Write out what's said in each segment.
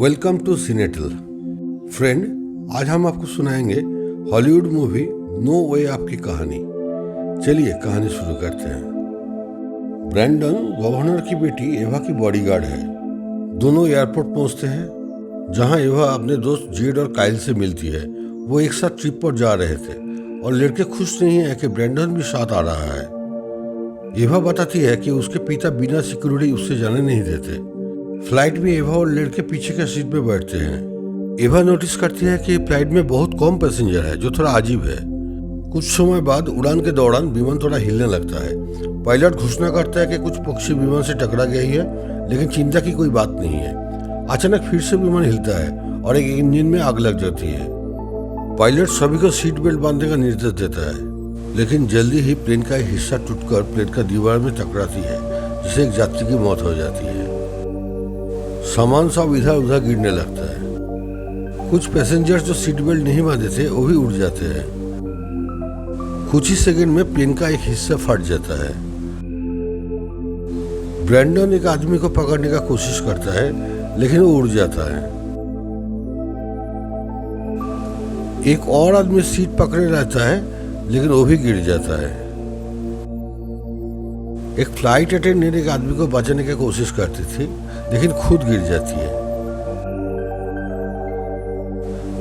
Welcome to सिनेटल। Friend, आज हम आपको सुनाएंगे हॉलीवुड मूवी नो वे आपकी कहानी। चलिए कहानी शुरू करते हैं। ब्रैंडन गवर्नर की बेटी एवा की बॉडीगार्ड है। दोनों एयरपोर्ट पहुंचते हैं जहां एवा अपने दोस्त जेड और काइल से मिलती है। वो एक साथ ट्रिप पर जा रहे थे और लड़के खुश नहीं है कि ब्रैंडन भी साथ आ रहा है। एवा बताती है कि उसके पिता बिना सिक्योरिटी उससे जाने नहीं देते। फ्लाइट में एवा और लड़के पीछे के सीट पे बैठते हैं। एवा नोटिस करती है कि फ्लाइट में बहुत कम पैसेंजर है, जो थोड़ा अजीब है। कुछ समय बाद उड़ान के दौरान विमान थोड़ा हिलने लगता है। पायलट घोषणा करता है कि कुछ पक्षी विमान से टकरा गई है, लेकिन चिंता की कोई बात नहीं है। अचानक फिर से विमान हिलता है और एक इंजन में आग लग जाती है। पायलट सभी को सीट बेल्ट बांधने का निर्देश देता है, लेकिन जल्दी ही प्लेन का एक हिस्सा टूटकर प्लेन का दीवार में टकराती है, जिससे एक यात्री की मौत हो जाती है। सामान सब इधर उधर गिरने लगता है। कुछ पैसेंजर्स जो सीट बेल्ट नहीं बांधे थे वो भी उड़ जाते हैं। कुछ ही सेकंड में प्लेन का एक हिस्सा फट जाता है। ब्रैंडन एक आदमी को पकड़ने का कोशिश करता है, लेकिन वो उड़ जाता है। एक और आदमी सीट पकड़े रहता है, लेकिन वो भी गिर जाता है। एक फ्लाइट अटेंडेंट एक आदमी को बचाने की कोशिश करती थी, लेकिन खुद गिर जाती है।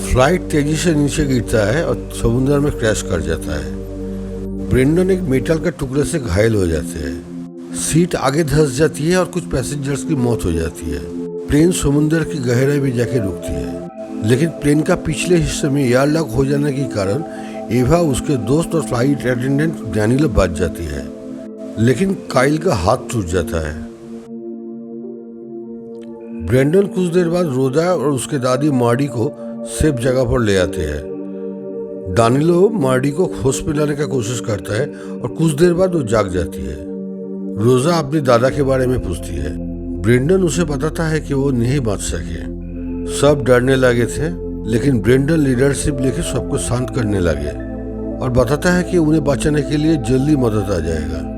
फ्लाइट तेजी से नीचे गिरता है और समुद्र में क्रैश कर जाता है। ब्रेंडन एक मेटल के टुकड़े से घायल हो जाते हैं। सीट आगे धंस जाती है और कुछ पैसेंजर्स की मौत हो जाती है। प्लेन समुद्र की गहराई में जाके रुकती है, लेकिन प्लेन का पिछले हिस्से में एयर लॉक हो जाने के कारण एवा, उसके दोस्त और फ्लाइट अटेंडेंट डैनियल बच जाती है, लेकिन काइल का हाथ टूट जाता है। ब्रैंडन कुछ देर बाद रोजा और उसके दादी मार्डी को सेफ जगह पर ले आते हैं। डानिलो मार्डी को होश में लाने का कोशिश करता है और कुछ देर बाद वो जाग जाती है। रोजा अपने दादा के बारे में पूछती है। ब्रैंडन उसे बताता है कि वो नहीं बच सके। सब डरने लगे थे, लेकिन ब्रैंडन लीडरशिप लेके सबको शांत करने लगे और बताता है कि उन्हें बचाने के लिए जल्दी मदद आ जाएगा।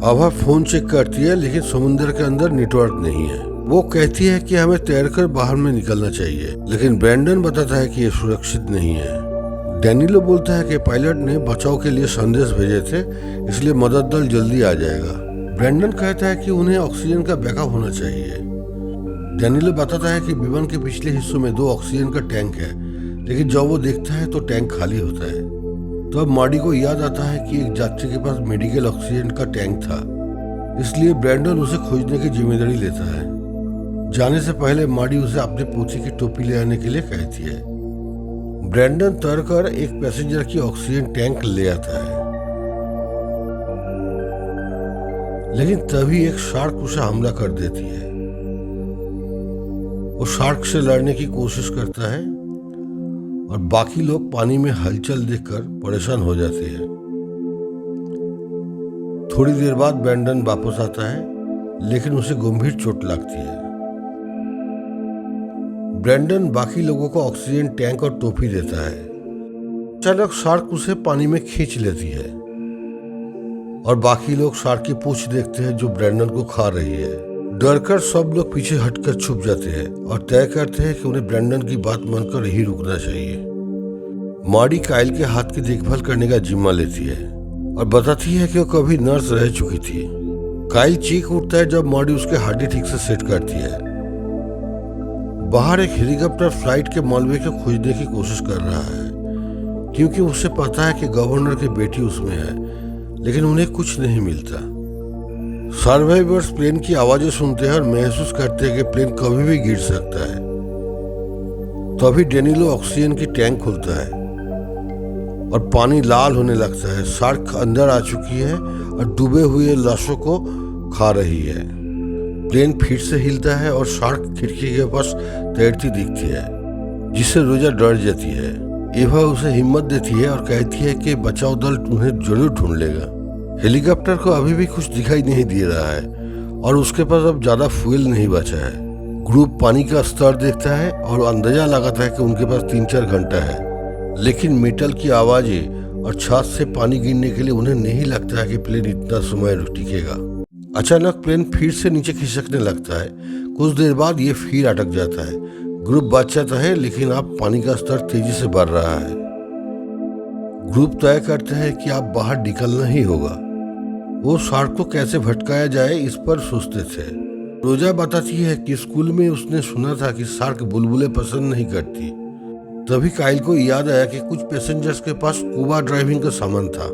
आभा फोन चेक करती है, लेकिन समुद्र के अंदर नेटवर्क नहीं है। वो कहती है कि हमें तैरकर बाहर में निकलना चाहिए, लेकिन ब्रैंडन बताता है कि ये सुरक्षित नहीं है। डैनिलो बोलता है कि पायलट ने बचाव के लिए संदेश भेजे थे, इसलिए मदद दल जल्दी आ जाएगा। ब्रैंडन कहता है कि उन्हें ऑक्सीजन का बैकअप होना चाहिए। डैनिलो बताता है कि विमान के पिछले हिस्सों में 2 ऑक्सीजन का टैंक है, लेकिन जब वो देखता है तो टैंक खाली होता है। तब मार्डी को याद आता है कि एक यात्री के पास मेडिकल ऑक्सीजन का टैंक था, इसलिए ब्रैंडन उसे खोजने की जिम्मेदारी लेता है। जाने से पहले मार्डी उसे अपने पोती की टोपी ले आने के लिए कहती है। ब्रैंडन तैरकर एक पैसेंजर की ऑक्सीजन टैंक ले आता है, लेकिन तभी एक शार्क उसे हमला कर देती है। वो शार्क से लड़ने की कोशिश करता है और बाकी लोग पानी में हलचल देखकर परेशान हो जाते हैं। थोड़ी देर बाद ब्रैंडन वापस आता है, लेकिन उसे गंभीर चोट लगती है। ब्रैंडन बाकी लोगों को ऑक्सीजन टैंक और टोपी देता है। अचानक शार्क उसे पानी में खींच लेती है और बाकी लोग शार्क की पूंछ देखते हैं, जो ब्रैंडन को खा रही है। डरकर सब लोग पीछे हटकर छुप जाते हैं और तय करते हैं कि उन्हें ब्रैंडन की बात मानकर ही रुकना चाहिए। मार्डी काइल के हाथ की देखभाल करने का जिम्मा लेती है और बताती है कि वो कभी नर्स रह चुकी थी। काइल चीख उठता है जब मार्डी उसके हड्डी ठीक से सेट करती है। बाहर एक हेलीकॉप्टर फ्लाइट के मलबे को खोजने की कोशिश कर रहा है, क्योंकि उसे पता है कि गवर्नर की बेटी उसमें है, लेकिन उन्हें कुछ नहीं मिलता। सर्वाइवर्स प्लेन की आवाजें सुनते हैं और महसूस करते हैं कि प्लेन कभी भी गिर सकता है। तभी डैनिलो ऑक्सीजन की टैंक खोलता है और पानी लाल होने लगता है। शार्क अंदर आ चुकी है और डूबे हुए लाशों को खा रही है। प्लेन फिर से हिलता है और शार्क खिड़की के पास तैरती दिखती है, जिससे रोजा डर जाती है। एवा उसे हिम्मत देती है और कहती है कि बचाव दल उन्हें जरूर ढूंढ लेगा। हेलीकॉप्टर को अभी भी कुछ दिखाई नहीं दे रहा है और उसके पास अब ज्यादा फ्यूल नहीं बचा है। ग्रुप पानी का स्तर देखता है और अंदाजा लगाता है कि उनके पास 3-4 घंटा है, लेकिन मेटल की आवाजें और छत से पानी गिरने के लिए उन्हें नहीं लगता है कि प्लेन इतना समय टिकेगा। अचानक प्लेन फिर से नीचे खिसकने लगता है। कुछ देर बाद ये फिर अटक जाता है। ग्रुप बच जाता है, लेकिन अब पानी का स्तर तेजी से बढ़ रहा है। ग्रुप तय करते हैं कि अब बाहर निकलना ही होगा। वो शार्क को कैसे भटकाया जाए इस पर सोचते थे। रोजा बताती है कि स्कूल में उसने सुना था कि शार्क बुलबुले पसंद नहीं करती। तभी काइल को याद आया कि कुछ पैसेंजर्स के पास स्कूबा ड्राइविंग का सामान था।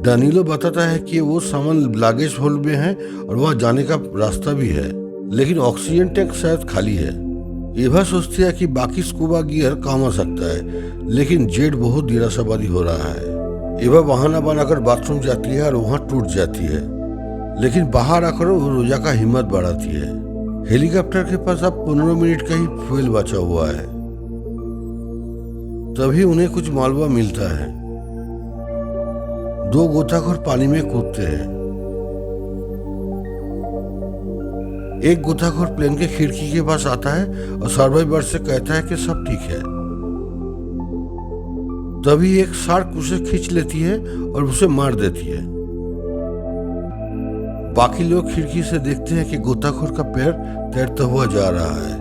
डैनिलो बताता है कि वो सामान लगेज होल्ड में है और वहां जाने का रास्ता भी है, लेकिन ऑक्सीजन टैंक शायद खाली है। एवा सोचती है कि बाकी स्कूबा गियर काम आ सकता है, लेकिन जेड बहुत निराशावादी हो रहा है। एवा बहाना बनाकर बाथरूम जाती है और वहां टूट जाती है, लेकिन बाहर आकर वो रोजा का हिम्मत बढ़ाती है। हेलीकॉप्टर के पास अब 15 मिनट का ही फ्यूल बचा हुआ है। तभी उन्हें कुछ मालवा मिलता है। 2 गोताखोर पानी में कूदते हैं। एक गोताखोर प्लेन के खिड़की के पास आता है और सर्वाइवर से कहता है कि सब ठीक है। तभी एक शार्क उसे खींच लेती है और उसे मार देती है। बाकी लोग खिड़की से देखते हैं कि गोताखोर का पैर तैरता हुआ जा रहा है।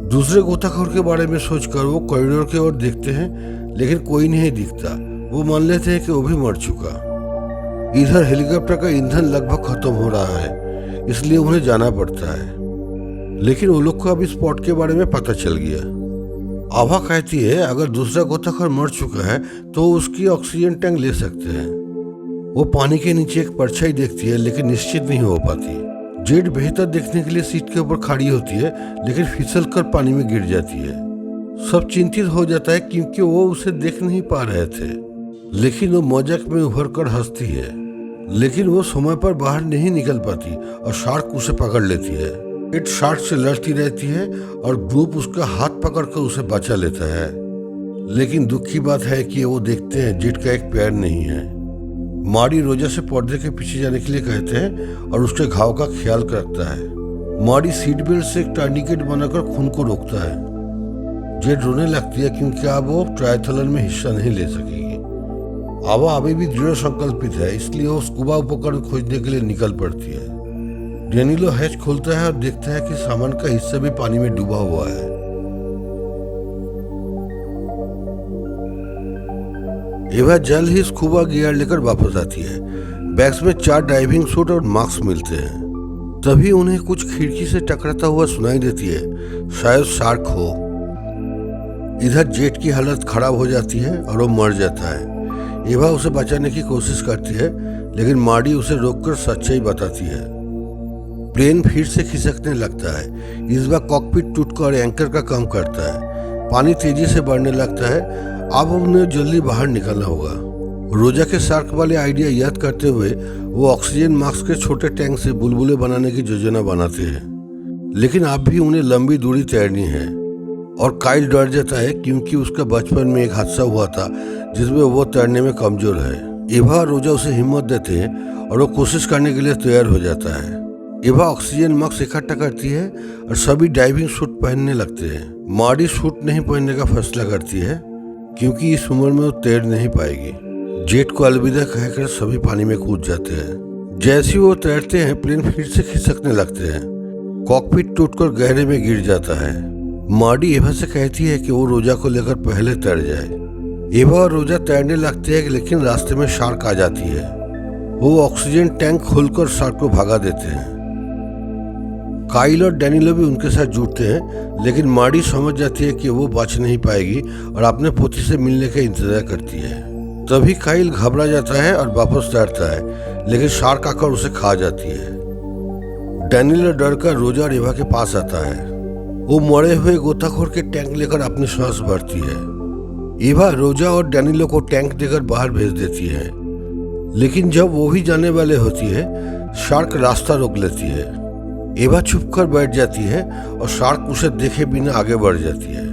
दूसरे गोताखोर के बारे में सोचकर वो कॉरिडोर की ओर देखते हैं, लेकिन कोई नहीं दिखता। वो मान लेते हैं कि वो भी मर चुका। इधर हेलीकॉप्टर का ईंधन लगभग खत्म हो रहा है, इसलिए उन्हें जाना पड़ता है। लेकिन वो लोग को अब इस स्पॉट के बारे में पता चल गया। आभा कहती है अगर दूसरा गोताखोर मर चुका है तो उसकी ऑक्सीजन टैंक ले सकते हैं। वो पानी के नीचे एक परछाई देखती है, लेकिन निश्चित नहीं हो पाती। जेड बेहतर देखने के लिए सीट के ऊपर खड़ी होती है, लेकिन फिसल कर पानी में गिर जाती है। सब चिंतित हो जाता है क्योंकि वो उसे देख नहीं पा रहे थे, लेकिन वो मजाक में उभर कर हंसती है। लेकिन वो समय पर बाहर नहीं निकल पाती और शार्क उसे पकड़ लेती है। जेड शार्क से लड़ती रहती है और ग्रुप उसका हाथ पकड़कर उसे बचा लेता है। लेकिन दुख की बात है कि वो देखते हैं जेड का एक पैर नहीं है। मारी रोजा से पर्दे के पीछे जाने के लिए कहते हैं और उसके घाव का ख्याल रखता है। मारी सीट बेल्ट से एक टर्निकेट बनाकर खून को रोकता है। जेड रोने लगती है क्योंकि अब वो ट्रायथलन में हिस्सा नहीं ले सकेगी। आवा अभी भी दृढ़ संकल्पित है, इसलिए वो स्कूबा उपकरण खोजने के लिए निकल पड़ती है। डेनिलो हैच खोलता है और देखता है कि सामान का हिस्सा भी पानी में डूबा हुआ है। एवा जल्द ही स्कूबा गियर लेकर वापस आती है। बैग्स में 4 डाइविंग सूट और मास्क मिलते हैं। तभी उन्हें कुछ खिड़की से टकराता हुआ सुनाई देती है, शायद शार्क हो। इधर जेट की हालत खराब हो जाती है और वो मर जाता है। एवा उसे बचाने की कोशिश करती है, लेकिन मार्डी उसे रोककर सच्चाई बताती है। प्लेन फिर से खिसकने लगता है। इस बार कॉकपिट टूटकर एंकर का काम करता है। पानी तेजी से बढ़ने लगता है। अब उन्हें जल्दी बाहर निकलना होगा। रोजा के शार्क वाले आइडिया याद करते हुए वो ऑक्सीजन मास्क के छोटे टैंक से बुलबुले बनाने की योजना बनाते हैं, लेकिन अब भी उन्हें लंबी दूरी तैरनी है। और काइल डर जाता है क्योंकि उसका बचपन में एक हादसा हुआ था जिसमें वो तैरने में कमजोर है। एवा और रोजा उसे हिम्मत देते हैं और वो कोशिश करने के लिए तैयार हो जाता है। एवा ऑक्सीजन मास्क इकट्ठा करती है और सभी डाइविंग सूट पहनने लगते हैं। मार्डी सूट नहीं पहनने का फैसला करती है क्योंकि इस उम्र में वो तैर नहीं पाएगी। जेट को अलविदा कहकर सभी पानी में कूद जाते हैं। जैसे वो तैरते हैं, प्लेन फिर से खिसकने लगते हैं। कॉकपिट टूटकर गहरे में गिर जाता है। मार्डी एवा से कहती है कि वो रोजा को लेकर पहले तैर जाए। एवा और रोजा तैरने लगते हैं, लेकिन रास्ते में शार्क आ जाती है। वो ऑक्सीजन टैंक खोलकर शार्क को भगा देते हैं। काइल और डैनिलो भी उनके साथ जुटते हैं, लेकिन मार्डी समझ जाती है कि वो बच नहीं पाएगी और अपने पोती से मिलने का इंतजार करती है। तभी काइल घबरा जाता है और वापस तैरता है, लेकिन शार्क आकर उसे खा जाती है। डैनिलो डर कर रोजा और एवा के पास आता है। वो मरे हुए गोताखोर के टैंक लेकर अपनी सांस भरती है। एवा रोजा और डैनिलो को टैंक देकर बाहर भेज देती है, लेकिन जब वो भी जाने वाले होती है, शार्क रास्ता रोक लेती है। एवा चुपकर बैठ जाती है और शार्क उसे देखे बिना आगे बढ़ जाती है।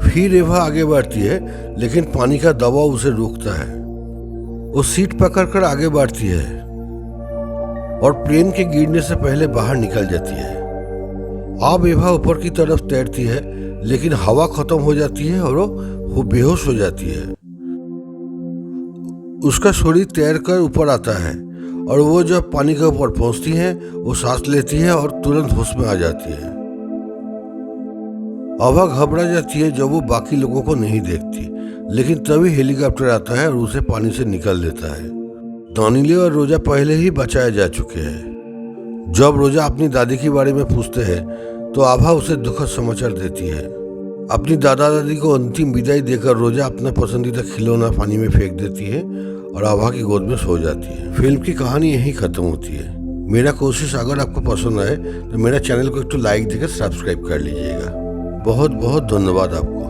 फिर एवा आगे बढ़ती है, लेकिन पानी का दबाव उसे रोकता है। वो सीट पकड़कर आगे बढ़ती है और प्लेन के गिरने से पहले बाहर निकल जाती है। अब एवा ऊपर की तरफ तैरती है, लेकिन हवा खत्म हो जाती है और वो बेहोश हो जाती है। उसका शरीर तैरकर ऊपर आता है और वो जब पानी के ऊपर पहुंचती है वो सांस लेती है और तुरंत होश में आ जाती है। आभा घबरा जाती है जब वो बाकी लोगों को नहीं देखती, लेकिन तभी हेलीकॉप्टर आता है और उसे पानी से निकाल देता है। दानिले और रोजा पहले ही बचाए जा चुके हैं। जब रोजा अपनी दादी के बारे में पूछते हैं तो आभा उसे दुखद समाचार देती है। अपनी दादा दादी को अंतिम विदाई देकर रोजा अपना पसंदीदा खिलौना पानी में फेंक देती है और आभा की गोद में सो जाती है। फिल्म की कहानी यहीं खत्म होती है। मेरा कोशिश अगर आपको पसंद आए तो मेरा चैनल को एक लाइक देकर सब्सक्राइब कर लीजिएगा। बहुत बहुत धन्यवाद आपको।